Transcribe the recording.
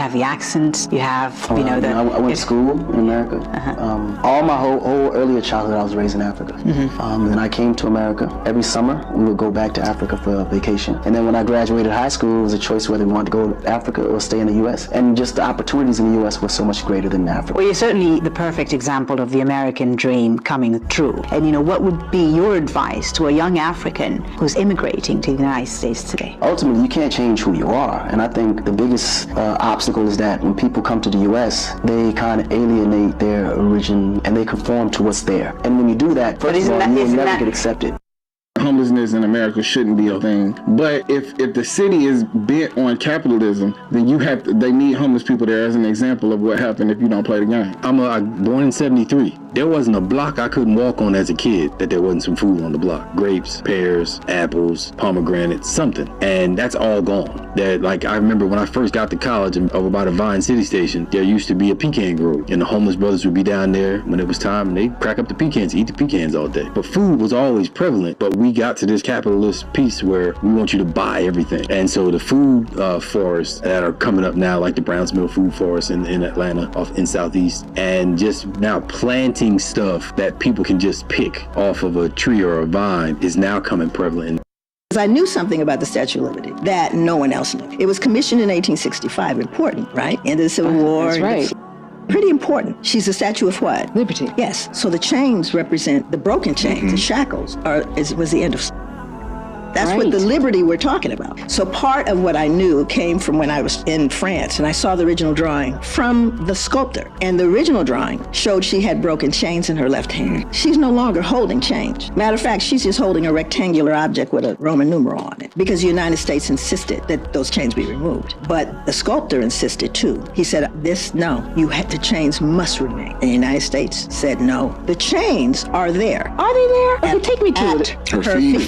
have the accent, you have, you know, the... I went to school in America. All my whole earlier childhood, I was raised in Africa. Then I came to America. Every summer, we would go back to Africa for a vacation. And then when I graduated high school, it was a choice whether we wanted to go to Africa or stay in the U.S. And just the opportunities in the U.S. were so much greater than Africa. Well, you're certainly the perfect example of the American dream coming true. And, you know, what would be your advice to a young African who's immigrating to the United States today? Ultimately, you can't change who you are. And I think the biggest obstacle is that when people come to the U.S., they kind of alienate their origin and they conform to what's there. And when you do that, first of all, you'll never get accepted. Homelessness in America shouldn't be a thing. But if the city is bent on capitalism, then they need homeless people there as an example of what happened if you don't play the game. I'm born in 73. There wasn't a block I couldn't walk on as a kid that there wasn't some food on the block. Grapes, pears, apples, pomegranates, something. And that's all gone. I remember when I first got to college over by the Vine City Station, there used to be a pecan grove. And the homeless brothers would be down there when it was time and they'd crack up the pecans, eat the pecans all day. But food was always prevalent. But we got to this capitalist piece where we want you to buy everything. And so the food forests that are coming up now, like the Brownsville Food Forest in Atlanta, in Southeast, and just now planting stuff that people can just pick off of a tree or a vine is now coming prevalent. I knew something about the Statue of Liberty that no one else knew. It was commissioned in 1865, important, right? End of the Civil War. That's right. Pretty important. She's a statue of what? Liberty. Yes. So the chains represent the broken chains, the shackles was the end of. That's what the liberty we're talking about. So part of what I knew came from when I was in France and I saw the original drawing from the sculptor. And the original drawing showed she had broken chains in her left hand. She's no longer holding chains. Matter of fact, she's just holding a rectangular object with a Roman numeral on it because the United States insisted that those chains be removed. But the sculptor insisted too. He said, the chains must remain. And the United States said no. The chains are there. Are they there? Okay, take me to her feet.